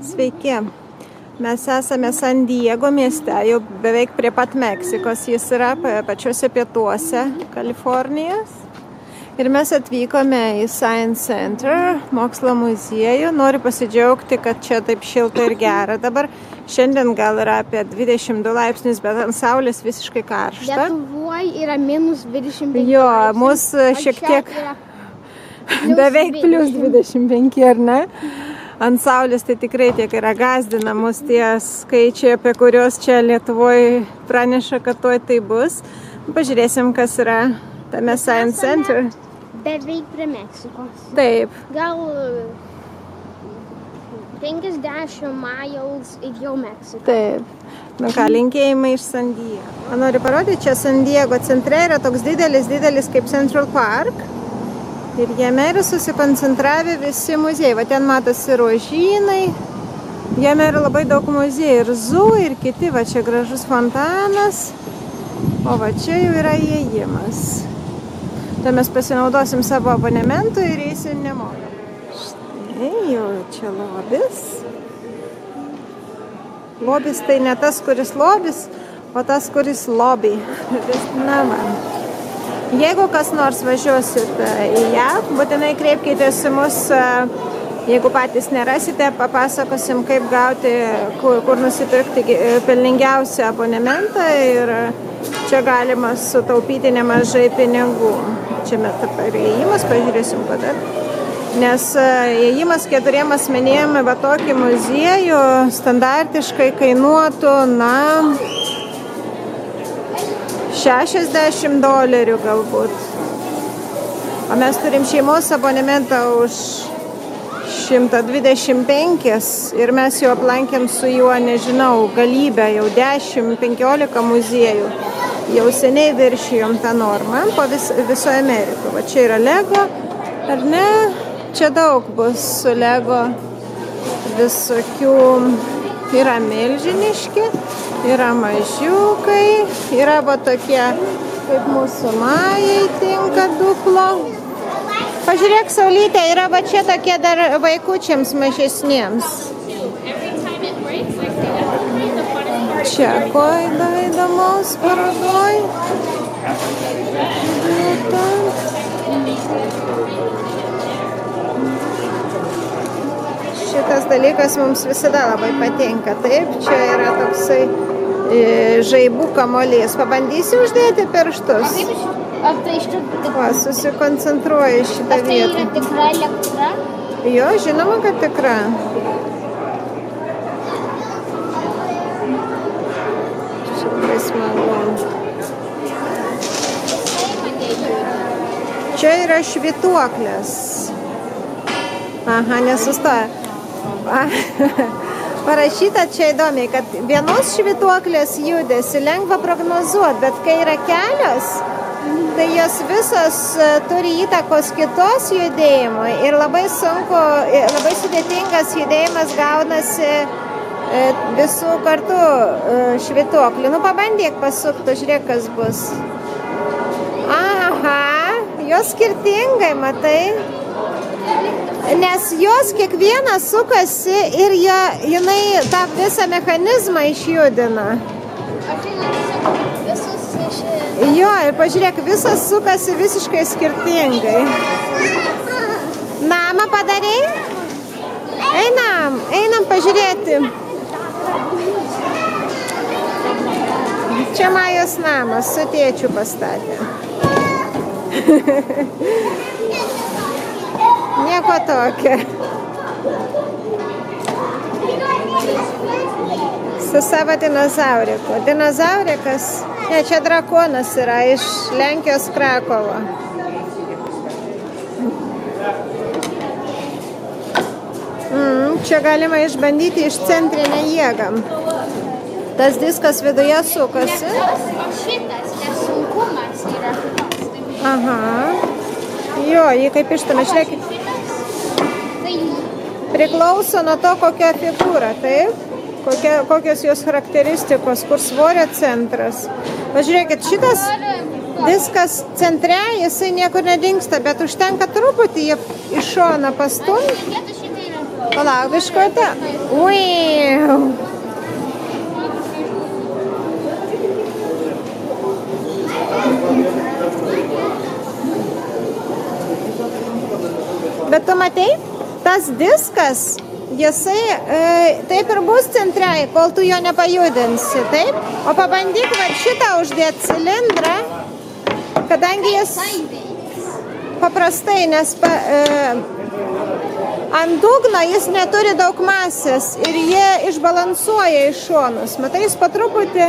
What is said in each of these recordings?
Sveiki. Mes esame San Diego mieste, jau beveik prie pat Meksikos. Jis yra pačiuose pietuose Kalifornijos. Ir mes atvykome į Science Center, mokslo muziejų. Noriu pasidžiaugti, kad čia taip šilta ir gera. Dabar šiandien gal yra apie 22 laipsnius, bet ant saulės visiškai karšta. Lietuvoje yra minus 25 Jo, mūsų šiek tiek beveik plus 25, ar ne? Ant saulės tai tikrai tiek yra gazdina mus tie skaičiai, apie kuriuos čia Lietuvoje praneša, kad tuoj tai bus. Pažiūrėsim, kas yra tame Science Center. Beveik prie Meksikos. Taip. Gal 50 miles ir jau Meksika. Taip. Nu ką, linkėjimai iš San Diego. Noriu parodyti, čia San Diego centre yra toks didelis kaip Central Park. Ir jame yra susikoncentravę visi muziejai. Va ten matosi rožynai. Jame yra labai daug muziejų. Ir zoo, ir kiti. Va čia gražus fontanas. O va čia jau yra įėjimas. Tai mes pasinaudosim savo abonementų ir eisim nemokamai. Štai jau čia lobis. Lobis tai ne tas, kuris lobis, o tas, kuris lobby. Na va. Jeigu kas nors važiuosit į JAV, būtinai kreipkitės į mus, jeigu patys nerasite, papasakosim, kaip gauti, kur nusipirkti pelningiausią abonementą ir čia galima sutaupyti nemažai pinigų. Čia mes ir įėjimas, pažiūrėsim kodėl. Nes įėjimas 4 asmenėm va tokį muziejų standartiškai kainuotų, $60 galbūt. O mes turim šeimos abonementą už 125 ir mes jau aplankėm su juo, nežinau, galybę, jau 10-15 muziejų. Jau seniai viršijom tą normą po viso Ameriko. Va čia yra Lego, ar ne? Čia daug bus su Lego visokių. Yra milžiniški, yra mažiukai, yra va tokie, kaip mūsų Majai tinka duplo. Pažiūrėk, Saulytė, yra va čia tokie dar vaikučiams mažesniems. Čia ko įdomaus parodoj. Šitas dalykas mums visada labai patinka. Taip, čia yra toksai žaibų kamuolys. Pabandysiu uždėti pirštus. Ar tai iš tikrųjų? Va, susikoncentruoju šitą vietą. Ar tai yra tikra elektra? Jo, žinoma, kad tikra. Čia labai smagu. Čia yra švytuoklės. Aha, nesustoja. Parašyta čia įdomiai, kad vienos švytuoklės judesi lengva prognozuoti, bet kai yra kelios, tai jos visos turi įtakos kitos judėjimui ir labai sunku, labai sudėtingas judėjimas gaunasi visų kartų švytuoklių. Nu, pabandyk pasukti, žiūrėk, kas bus. Aha, jos skirtingai, matai? Nes jos kiekviena sukasi ir jinai tą visą mechanizmą išjudina. Jo, ir pažiūrėk, visas sukasi visiškai skirtingai. Namą padarei? Einam pažiūrėti. Čia Majos namas, su tėčiu pastatė. Nieko tokio. Su savo dinozauriku. Dinozaurikas, ne, čia drakonas yra iš Lenkijos Krakovo. Čia galima išbandyti išcentrinę jėgą. Tas diskas viduje sukasi. Šitas nesunkumas yra. Aha. Jo, jį kaip ištame, žiūrėkit. Priklauso nuo to, kokia figūra, taip? Kokios jos charakteristikos, kur svorio centras. Pažiūrėkit, šitas diskas centre, jisai niekur nedingsta, bet užtenka truputį jį iš šoną pastumti. Palauk biškutę. Ui. Bet tu matei, tas diskas, jisai taip ir bus centre, kol tu jo nepajudinsi, taip? O pabandyk va šitą uždėti cilindrą, kadangi jis paprastai, nes ant dugno jis neturi daug masės ir jie išbalansuoja iš šonus. Matai, jis patruputį...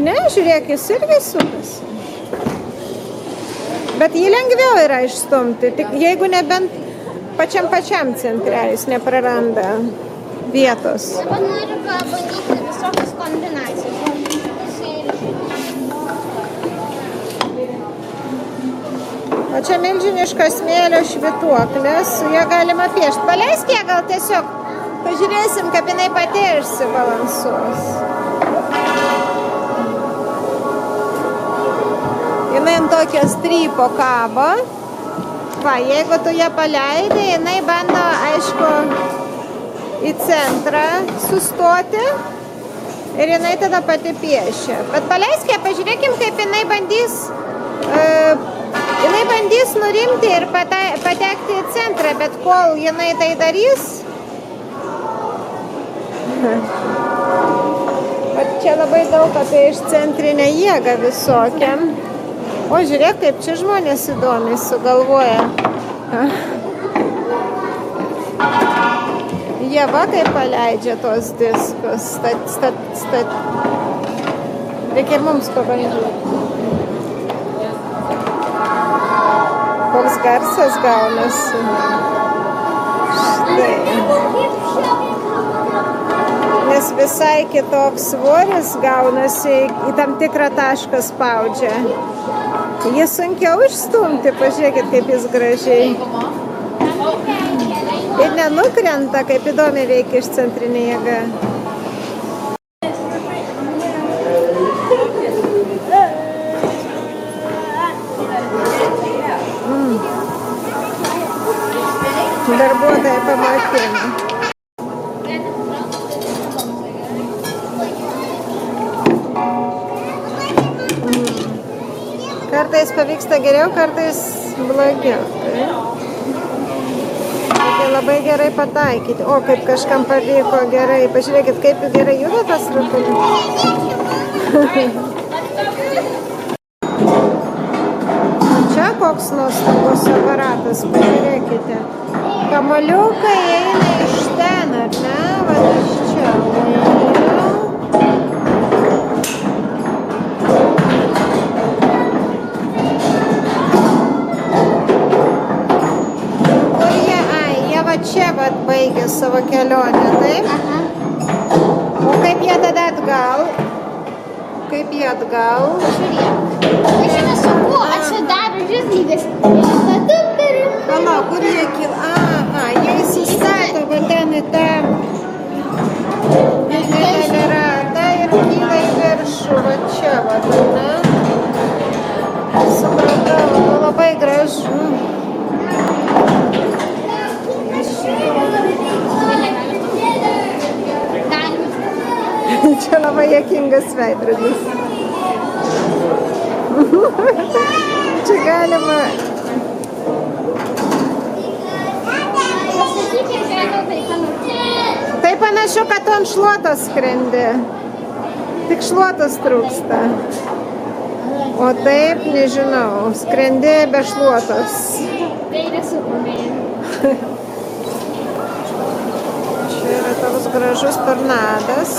Ne, žiūrėk, jis irgi sukasi. Bet jį lengviau yra išstumti, tik jeigu nebent pačiam centre jis nepraranda vietos. Dabar noriu pabandyti visokias kombinacijas. O čia milžiniškas smėlio švytuoklės, su ją galima piešti. Paleisk ją gal tiesiog, pažiūrėsim, kaip jinai pati išsibalansuos. Jinai ant tokio strypo kabo. Va, jeigu tu ją paleidai, jinai bando, aišku, į centrą sustoti ir jinai tada pati piešia. Bet paleisk ją, pažiūrėkim, kaip jinai bandys nurimti ir patekti į centrą, bet kol jinai tai darys... Bet čia labai daug apie išcentrinę jėgą visokiam. O žiūrėk, kaip čia žmonės įdomiai sugalvoja. Jie va kaip paleidžia tos diskus. Reikia ir mums pabandyti. Koks garsas gaunasi. Štai. Nes visai kitoks svoris gaunasi, į tam tikrą tašką spaudžia. Jie sunkiau išstumti, pažiūrėkit, kaip jis gražiai. Ir nenukrenta, kaip įdomiai veikia išcentrinė jėga. Darbuotojai pamatėme. Kartais pavyksta geriau, kartais blogiau. Reikia labai gerai pataikyti. O, kaip kažkam pavyko gerai. Pažiūrėkit, kaip gerai juda tas rutulis. Čia koks nuostabus aparatas, pažiūrėkite. Kamuoliukai eina iš ten, ar ne? Va, iš čia. Čia vat baigė savo kelionę, taip? Aha. O kaip jie tada atgal? Kaip jie atgal? Žiūrėk. Tai šitą sunku atsidaro žizlygas. Pala, kur jie kyla? Aha, jie įsistato, va ten į tą didelį ratą ir kyla į viršų, va čia, va, ne? Supratau, labai gražu. Čia labai juokingas veidrodis. Čia galima... Tai panašu, kad tu ant šluotos skrendi. Tik šluotos trūksta. O taip, nežinau, skrendi be šluotos. Čia yra toks gražus tornadas.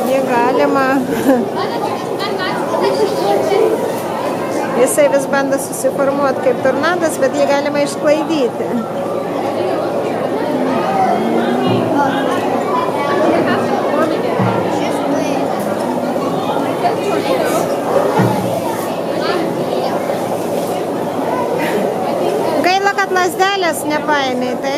Jį galima... Jisai vis bando susiformuoti kaip tornadas, bet jį galima išsklaidyti. Gaila, kad lazdelės nepaėmė, taip?